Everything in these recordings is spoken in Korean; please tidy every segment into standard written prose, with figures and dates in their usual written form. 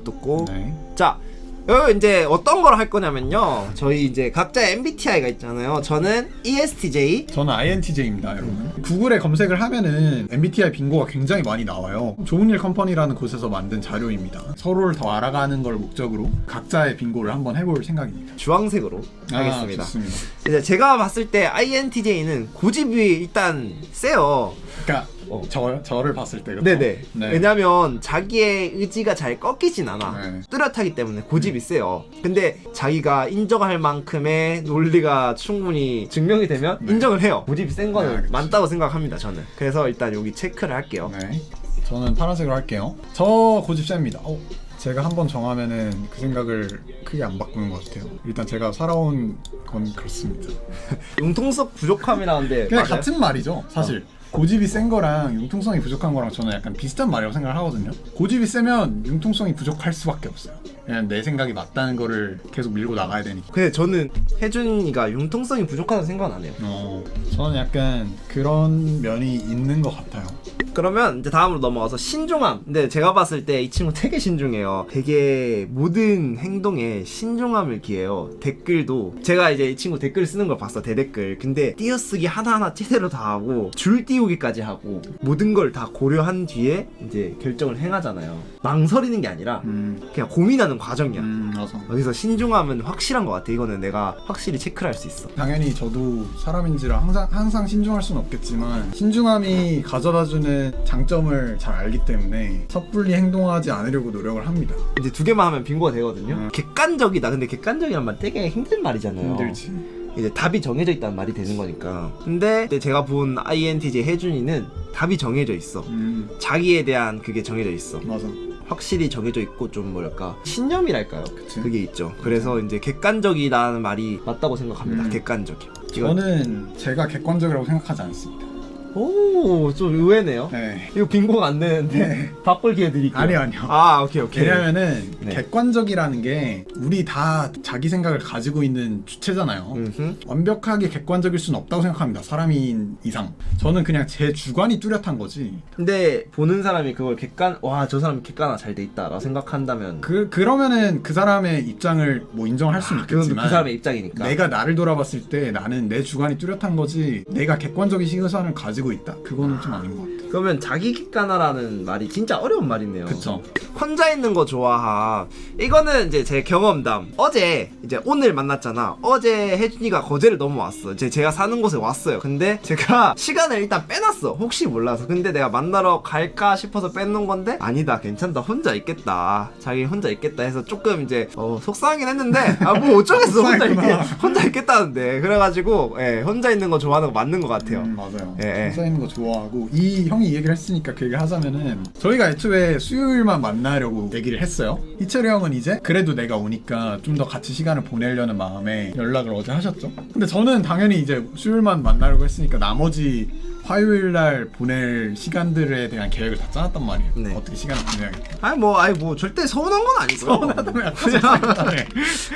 놔뒀고. 네. 자, 여기 이제 어떤 걸 할 거냐면요. 저희 이제 각자 MBTI가 있잖아요. 저는 ESTJ. 저는 INTJ입니다, 여러분. 구글에 검색을 하면은 MBTI 빙고가 굉장히 많이 나와요. 좋은 일 컴퍼니라는 곳에서 만든 자료입니다. 서로를 더 알아가는 걸 목적으로 각자의 빙고를 한번 해볼 생각입니다. 주황색으로 하겠습니다. 좋습니다. 이제 제가 봤을 때 INTJ는 고집이 일단 세요. 그러니까 저를 봤을 때 그렇죠? 네네. 네. 왜냐면 자기의 의지가 잘 꺾이진 않아. 네. 뚜렷하기 때문에 고집이 세요. 근데 자기가 인정할 만큼의 논리가 충분히 증명이 되면 네. 인정을 해요. 고집이 센 거는 그치. 많다고 생각합니다, 저는. 그래서 일단 여기 체크를 할게요. 네. 저는 파란색으로 할게요. 저 고집 셉니다. 제가 한번 정하면은 그 생각을 크게 안 바꾸는 것 같아요. 일단 제가 살아온 건 그렇습니다. 융통성 부족함이라는데 그냥 맞아요? 같은 말이죠, 사실. 고집이 센 거랑 융통성이 부족한 거랑 저는 약간 비슷한 말이라고 생각을 하거든요. 고집이 세면 융통성이 부족할 수밖에 없어요. 그냥 내 생각이 맞다는 거를 계속 밀고 나가야 되니까. 근데 저는 혜준이가 융통성이 부족하다는 생각은 안 해요. 저는 약간 그런 면이 있는 것 같아요. 그러면 이제 다음으로 넘어가서 신중함. 근데 제가 봤을 때 이 친구 되게 신중해요. 되게 모든 행동에 신중함을 기해요. 댓글도 제가 이제 이 친구 댓글 쓰는 걸 봤어, 대댓글. 근데 띄어쓰기 하나하나 제대로 다 하고 줄 띄우기까지 하고 모든 걸 다 고려한 뒤에 이제 결정을 행하잖아요. 망설이는 게 아니라 그냥 고민하는 과정이야. 맞아. 여기서 신중함은 확실한 것 같아. 이거는 내가 확실히 체크를 할 수 있어. 당연히 저도 사람인지라 항상 신중할 수는 없겠지만 신중함이 가져다주는 장점을 잘 알기 때문에 섣불리 행동하지 않으려고 노력을 합니다. 이제 두 개만 하면 빙고가 되거든요. 객관적이다. 근데 객관적이란 말 되게 힘든 말이잖아요. 힘들지. 이제 답이 정해져 있다는 말이 되는 거니까. 근데 제가 본 INTJ 혜준이는 답이 정해져 있어. 자기에 대한 그게 정해져 있어. 맞아. 확실히 정해져 있고 좀 뭐랄까 신념이랄까요? 그치. 그게 있죠. 그래서 이제 객관적이라는 말이 맞다고 생각합니다. 객관적이. 저는 제가 객관적이라고 생각하지 않습니다. 오, 좀 의외네요. 네. 이거 빙고가 안 되는데 네. 바꿀 기회 드릴게요. 아니요. 아, 오케이. 왜냐면은 네. 객관적이라는 게 우리 다 자기 생각을 가지고 있는 주체잖아요. 완벽하게 객관적일 수는 없다고 생각합니다. 사람인 이상. 저는 그냥 제 주관이 뚜렷한 거지. 근데 보는 사람이 그걸 와, 저 사람 객관화 잘 돼 있다라고 생각한다면 그러면은 그 사람의 입장을 뭐 인정할 수는 그건 있겠지만 그 사람의 입장이니까. 내가 나를 돌아봤을 때 나는 내 주관이 뚜렷한 거지 내가 객관적인 시선을 가지고 있다? 그거는 좀 아닌 것 같아. 그러면 자기 객관화라는 말이 진짜 어려운 말이네요. 그쵸. 혼자 있는 거 좋아함. 이거는 이제 제 경험담. 어제 이제 오늘 만났잖아. 어제 혜준이가 거제를 넘어왔어. 제가 사는 곳에 왔어요. 근데 제가 시간을 일단 빼놨어. 혹시 몰라서. 근데 내가 만나러 갈까 싶어서 빼놓은 건데 아니다, 괜찮다, 혼자 있겠다, 자기 혼자 있겠다 해서 조금 이제 속상하긴 했는데 뭐 어쩌겠어. 혼자 있겠다는데. 그래가지고 혼자 있는 거 좋아하는 거 맞는 것 같아요. 맞아요. 예. 혼자 있는 거 좋아하고 이 형이 이 얘기를 했으니까 그 얘기를 하자면은 저희가 애초에 수요일만 만나려고 얘기를 했어요. 희철이 형은 이제 그래도 내가 오니까 좀 더 같이 시간을 보내려는 마음에 연락을 어제 하셨죠. 근데 저는 당연히 이제 수요일만 만나려고 했으니까 나머지 화요일 날 보낼 시간들에 대한 계획을 다 짜놨단 말이에요. 네. 어떻게 시간을 보내야겠다. 아니 뭐 절대 서운한 건 아니고요. 서운하다면 약간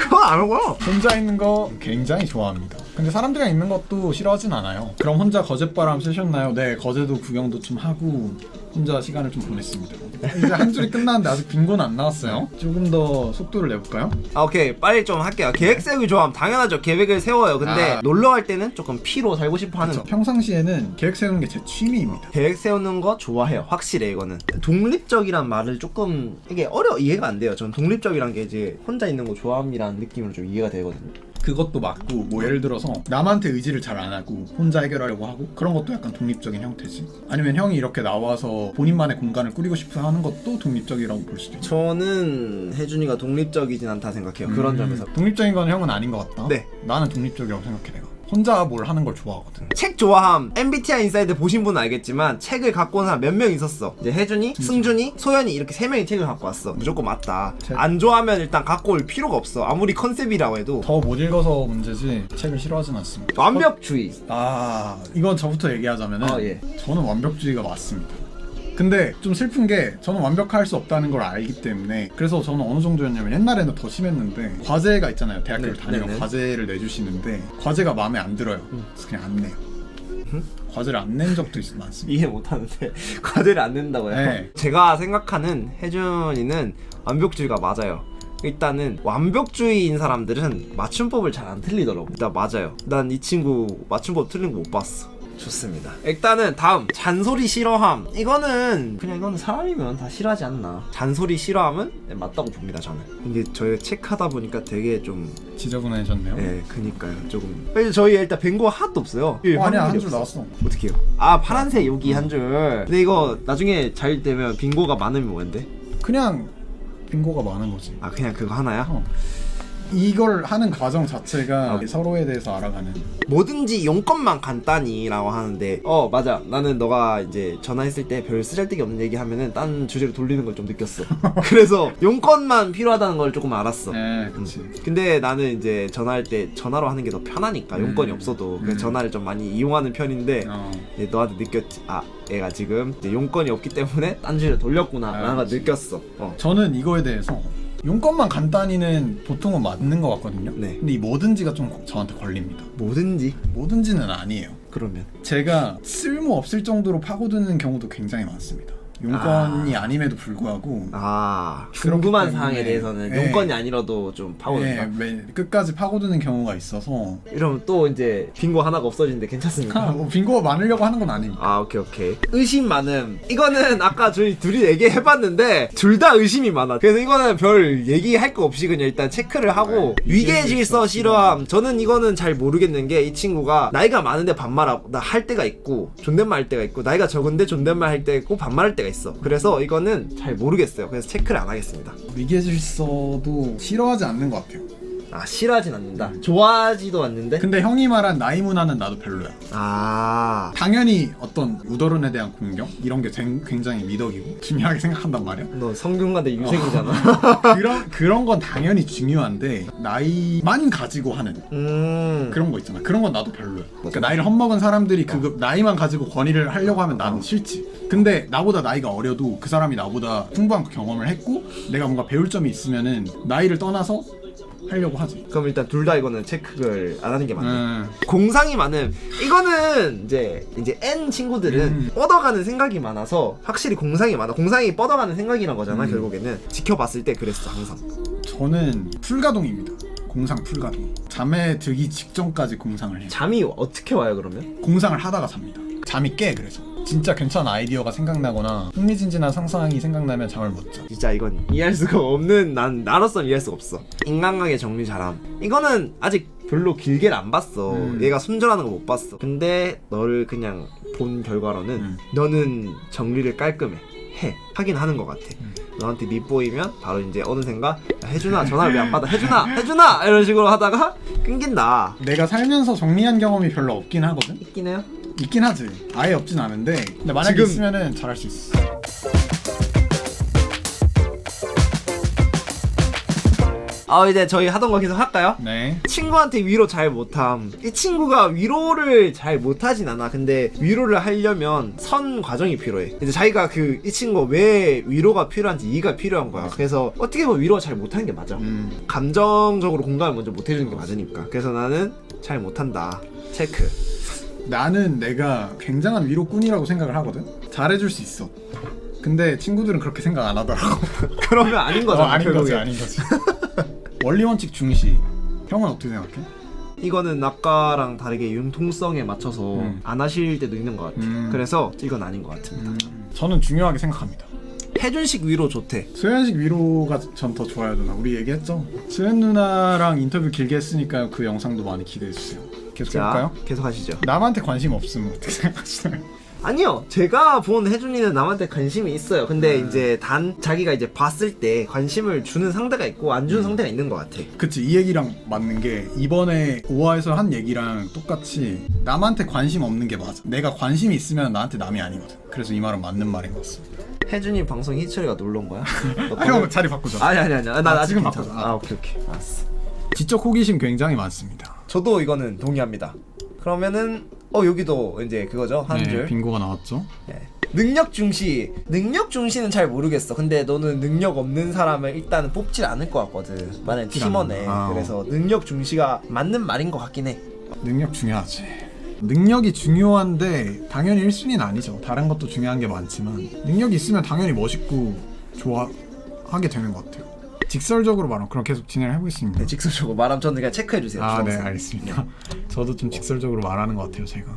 그건 아니고요. 혼자 있는 거 굉장히 좋아합니다. 근데 사람들이랑 있는 것도 싫어하진 않아요. 그럼 혼자 거제바람 쐬셨나요? 네, 거제도 구경도 좀 하고 혼자 시간을 좀 보냈습니다. 이제 한 줄이 끝났는데 아직 빙고는 안 나왔어요. 조금 더 속도를 내볼까요? 오케이, 빨리 좀 할게요. 계획 세우기 좋아하면 당연하죠. 계획을 세워요. 근데 놀러 갈 때는 조금 피로 살고 싶어 하는. 그쵸. 평상시에는 계획 세우는 게 제 취미입니다. 계획 세우는 거 좋아해요. 확실해. 이거는 독립적이란 말을 조금 이게 이해가 안 돼요. 전 독립적이란 게 이제 혼자 있는 거 좋아함이라는 느낌으로 좀 이해가 되거든요. 그것도 맞고 뭐 예를 들어서 남한테 의지를 잘 안 하고 혼자 해결하려고 하고 그런 것도 약간 독립적인 형태지. 아니면 형이 이렇게 나와서 본인만의 공간을 꾸리고 싶어 하는 것도 독립적이라고 볼 수도 있죠. 저는 혜준이가 독립적이진 않다 생각해요. 그런 점에서. 독립적인 건 형은 아닌 것 같다? 네. 나는 독립적이라고 생각해. 내가 혼자 뭘 하는 걸 좋아하거든. 책 좋아함. MBTI 인사이드 보신 분은 알겠지만 책을 갖고 온 사람 몇 명 있었어. 이제 혜준이, 승준이, 소연이 이렇게 3명이 책을 갖고 왔어. 무조건 맞다. 안 좋아하면 일단 갖고 올 필요가 없어. 아무리 컨셉이라고 해도. 더 못 읽어서 문제지 책을 싫어하진 않습니다. 완벽주의. 이건 저부터 얘기하자면은 예. 저는 완벽주의가 맞습니다. 근데 좀 슬픈 게 저는 완벽할 수 없다는 걸 알기 때문에 그래서 저는 어느 정도였냐면 옛날에는 더 심했는데 과제가 있잖아요. 대학교를 다니면 과제를 내주시는데 과제가 마음에 안 들어요. 그래서 그냥 안 내요. 과제를 안 낸 적도 많습니다. 이해 못하는데 과제를 안 낸다고요? 네. 제가 생각하는 혜준이는 완벽주의가 맞아요. 일단은 완벽주의인 사람들은 맞춤법을 잘 안 틀리더라고. 일단 맞아요. 난 이 친구 맞춤법 틀린 거 못 봤어. 좋습니다. 일단은 다음 잔소리 싫어함. 이거는 사람이면 다 싫어하지 않나. 잔소리 싫어함은 맞다고 봅니다. 저는. 이게 저희 체크하다 보니까 되게 좀 지저분해졌네요. 그니까요. 조금. 저희 일단 뱅고 하나도 없어요. 아니야, 한 줄 나왔어. 어떻게요? 아, 파란색 여기 한 줄. 근데 이거 나중에 잘 되면 빙고가 많으면 뭐인데? 그냥 빙고가 많은 거지. 아, 그냥 그거 하나야? 이걸 하는 과정 자체가 서로에 대해서 알아가는. 뭐든지 용건만 간단히라고 하는데 맞아. 나는 너가 이제 전화했을 때 별 쓰잘데기 없는 얘기 하면은 딴 주제로 돌리는 걸 좀 느꼈어. 그래서 용건만 필요하다는 걸 조금 알았어. 네, 그치. 근데 나는 이제 전화할 때 전화로 하는 게 더 편하니까 용건이 없어도 그래서 전화를 좀 많이 이용하는 편인데 이제 너한테 느꼈지. 아, 얘가 지금 이제 용건이 없기 때문에 딴 주제로 돌렸구나 라는 걸 느꼈어. 저는 이거에 대해서 용건만 간단히는 보통은 맞는 것 같거든요. 네. 근데 이 뭐든지가 좀 저한테 걸립니다. 뭐든지는 아니에요. 그러면 제가 쓸모 없을 정도로 파고드는 경우도 굉장히 많습니다. 용건이 아님에도 불구하고 궁금한 그렇기 사항에 때문에, 대해서는 용건이 아니라도 좀 파고든다. 끝까지 파고드는 경우가 있어서. 이러면 또 이제 빙고 하나가 없어지는데 괜찮습니까? 빙고가 많으려고 하는 건 아닙니다. 아, 오케이. 의심 많음. 이거는 아까 저희 둘이 얘기해봤는데 둘 다 의심이 많아. 그래서 이거는 별 얘기할 거 없이 그냥 일단 체크를 하고. 위계 질서 싫어함. 저는 이거는 잘 모르겠는 게 이 친구가 나이가 많은데 반말하고 나 할 때가 있고 존댓말 할 때가 있고 나이가 적은데 존댓말 할 때 있고 반말할 때가 있어. 그래서 이거는 잘 모르겠어요. 그래서 체크를 안 하겠습니다. 위계 질서도 싫어하지 않는 것 같아요. 아, 싫어하진 않는다. 좋아하지도 않는데. 근데 형이 말한 나이 문화는 나도 별로야. 당연히 어떤 우더른에 대한 공경 이런 게 굉장히 미덕이고 중요하게 생각한단 말이야. 너 성균관대 유생이잖아. 그런 건 당연히 중요한데 나이만 가지고 하는 그런 거 있잖아. 그런 건 나도 별로야. 그러니까 나이를 헛먹은 사람들이 그 나이만 가지고 권위를 하려고 하면 나는 싫지. 근데 나보다 나이가 어려도 그 사람이 나보다 풍부한 경험을 했고 내가 뭔가 배울 점이 있으면은 나이를 떠나서 하려고 하지. 그럼 일단 둘 다 이거는 체크를 안 하는 게 맞네. 공상이 많음. 이거는 이제 N 친구들은 뻗어가는 생각이 많아서 확실히 공상이 많아. 공상이 뻗어가는 생각이란 거잖아. 결국에는 지켜봤을 때 그랬어 항상. 저는 풀가동입니다. 공상 풀가동. 잠에 들기 직전까지 공상을 해요. 잠이 어떻게 와요 그러면? 공상을 하다가 잡니다. 잠이 깨. 그래서 진짜 괜찮은 아이디어가 생각나거나 흥미진진한 상상이 생각나면 잠을 못 자. 진짜 이건 이해할 수가 없는, 나로서는 이해할 수가 없어. 인간관계 정리 잘함. 이거는 아직 별로 길게는 안 봤어. 얘가 손절하는 거 못 봤어. 근데 너를 그냥 본 결과로는 너는 정리를 깔끔해. 하긴 하는 것 같아. 너한테 밉보이면 바로 이제 어느샌가 야, 혜준아 전화를 왜 안 받아? 혜준아 이런 식으로 하다가 끊긴다. 내가 살면서 정리한 경험이 별로 없긴 하거든. 있긴 해요? 있긴 하지. 아예 없진 않은데 근데 만약에 지금 있으면은 잘할 수 있어. 이제 저희 하던 거 계속 할까요? 네. 친구한테 위로 잘 못함. 이 친구가 위로를 잘 못하진 않아. 근데 위로를 하려면 선 과정이 필요해. 이제 자기가 이 친구가 왜 위로가 필요한지 이해가 필요한 거야. 그래서 어떻게 보면 위로가 잘 못하는 게 맞아. 감정적으로 공감을 먼저 못 해주는 게 맞으니까. 그래서 나는 잘 못한다. 체크. 나는 내가 굉장한 위로꾼이라고 생각을 하거든. 잘해줄 수 있어. 근데 친구들은 그렇게 생각 안 하더라고. 그러면 아닌 거잖아. 아닌 거지. 원리 원칙 중시. 형은 어떻게 생각해? 이거는 아까랑 다르게 융통성에 맞춰서 안 하실 때도 있는 것 같아. 그래서 이건 아닌 것 같습니다. 저는 중요하게 생각합니다. 혜준식 위로 좋대. 소연식 위로가 전 더 좋아요. 누나 우리 얘기했죠? 소연 누나랑 인터뷰 길게 했으니까 그 영상도 많이 기대해주세요. 계속 해볼까요? 계속 하시죠. 남한테 관심 없으면 어떻게 생각하시나요? 아니요, 제가 본 혜준이는 남한테 관심이 있어요. 근데 이제 자기가 이제 봤을 때 관심을 주는 상대가 있고 안 주는 상대가 있는 것 같아. 그치, 이 얘기랑 맞는 게 이번에 5화에서 한 얘기랑 똑같이 남한테 관심 없는 게 맞아. 내가 관심이 있으면 나한테 남이 아니거든. 그래서 이 말은 맞는 말인 것 같습니다. 혜준이 방송 희철이가 놀러 온 거야? 형 자리 바꾸자. 아니 나 아직 지금 괜찮아. 바꾸자. 오케이 알았어. 지적 호기심 굉장히 많습니다. 저도 이거는 동의합니다. 그러면은 여기도 이제 그거죠. 한 줄. 빙고가 나왔죠. 능력 중시. 능력 중시는 잘 모르겠어. 근데 너는 능력 없는 사람을 일단은 뽑질 않을 것 같거든. 만약 팀원에. 그래서 능력 중시가 맞는 말인 것 같긴 해. 능력 중요하지. 능력이 중요한데 당연히 1순위는 아니죠. 다른 것도 중요한 게 많지만 능력이 있으면 당연히 멋있고 좋아하게 되는 것 같아요. 직설적으로 말하면 그럼 계속 진행을 해보겠습니다. 네, 직설적으로 말하면 저는 그냥 체크해주세요. 아, 네, 주황색. 알겠습니다. 저도 좀 직설적으로 말하는 것 같아요, 제가.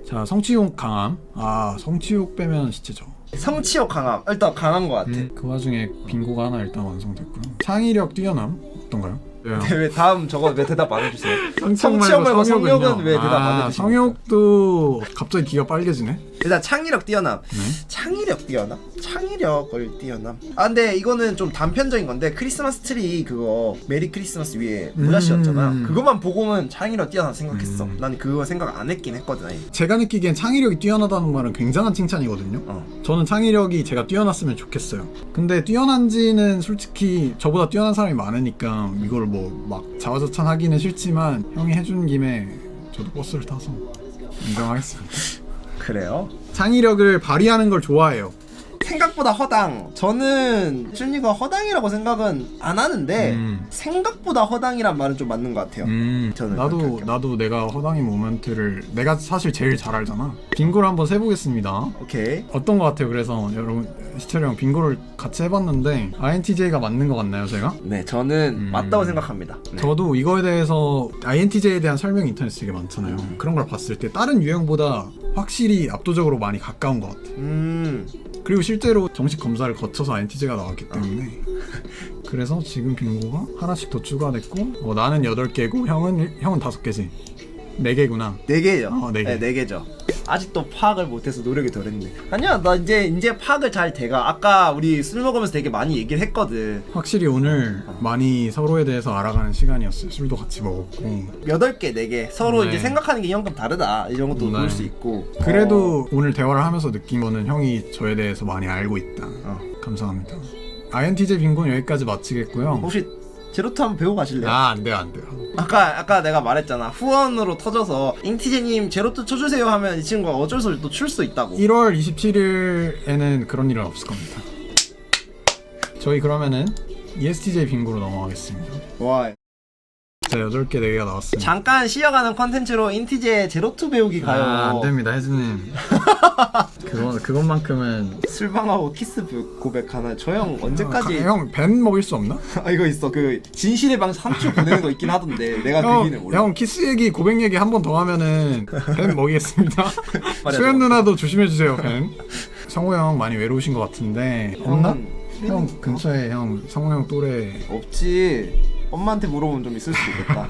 자, 성취욕 강함. 아, 성취욕 빼면 시체죠. 성취욕 강함. 일단 강한 것 같아. 그 와중에 빙고가 하나 일단 완성됐고요. 창의력 뛰어남 어떤가요? 네, 왜 다음 저거 왜 대답 안 해주세요? 성취욕 성취욕 말고 성욕은 왜 대답 안 아, 해주십니까? 성욕도 갑자기 귀가 빨개지네. 일단 창의력 뛰어남. 네. 창의력 뛰어남? 창의력을 뛰어남. 아 근데 이거는 좀 단편적인 건데 크리스마스 트리 그거 메리 크리스마스 위에 모자 씌웠잖아. 그것만 보고는 창의력 뛰어남 생각했어. 난 그거 생각 안 했긴 했거든. 아예. 제가 느끼기엔 창의력이 뛰어나다는 말은 굉장한 칭찬이거든요. 저는 창의력이 제가 뛰어났으면 좋겠어요. 근데 뛰어난지는 솔직히 저보다 뛰어난 사람이 많으니까 이걸 뭐 막 자화자찬하기는 싫지만 형이 해준 김에 저도 버스를 타서 인정하겠습니다. 그래요? 창의력을 발휘하는 걸 좋아해요. 생각보다 허당. 저는 준이가 허당이라고 생각은 안 하는데 생각보다 허당이란 말은 좀 맞는 것 같아요. 저는 나도 내가 허당인 모멘트를 내가 사실 제일 잘 알잖아. 빙고를 한번 세보겠습니다. 오케이. 어떤 것 같아요? 그래서 여러분 시철이 형 빙고를 같이 해봤는데 INTJ가 맞는 것 같나요, 제가? 네, 저는 맞다고 생각합니다. 네. 저도 이거에 대해서 INTJ에 대한 설명이 인터넷에 되게 많잖아요. 그런 걸 봤을 때 다른 유형보다 확실히 압도적으로 많이 가까운 것 같아요. 그리고 실제로 정식 검사를 거쳐서 INTJ가 나왔기 때문에 그래서 지금 빙고가 하나씩 더 추가됐고 나는 8개고 형은 5개지. 4개구나. 4개죠. 4개. 네, 4개죠. 아직도 파악을 못해서 노력이 덜했네. 아니야, 나 이제 파악을 잘 돼가. 아까 우리 술 먹으면서 되게 많이 얘기를 했거든. 확실히 오늘 많이 서로에 대해서 알아가는 시간이었어요. 술도 같이 먹었고 8개, 4개. 서로 네. 이제 생각하는 게 영감 다르다. 이런 것도 네. 볼 수 있고. 그래도 오늘 대화를 하면서 느낀 거는 형이 저에 대해서 많이 알고 있다. 감사합니다. INTJ 빙고는 여기까지 마치겠고요. 혹시 제로투 한번 배우고 가실래요? 안 돼요. 아까 내가 말했잖아. 후원으로 터져서 인티제님 제로투 쳐주세요 하면 이 친구가 어쩔 수 없이 또 출 수 있다고. 1월 27일에는 그런 일은 없을 겁니다. 저희 그러면은 ESTJ 빙고로 넘어가겠습니다. 와. 자, 8개 4개가 나왔습니다. 잠깐 쉬어가는 컨텐츠로 인티제 제로투 배우기 가요. 안 됩니다, 혜진님. 그것만큼은 술방하고 키스 고백하나? 저 형 언제까지? 형 벤 먹일 수 없나? 아 이거 있어. 그 진실의 방 3주 보내는 거 있긴 하던데 내가 그기는 몰라. 형 키스 얘기 고백 얘기 한 번 더 하면은 벤 먹이겠습니다. 수현 누나도 조심해 주세요, 벤. 성호 형 많이 외로우신 것 같은데 없나? 형 근처에 형 성호 형 또래 없지. 엄마한테 물어보면 좀 있을 수도 있겠다.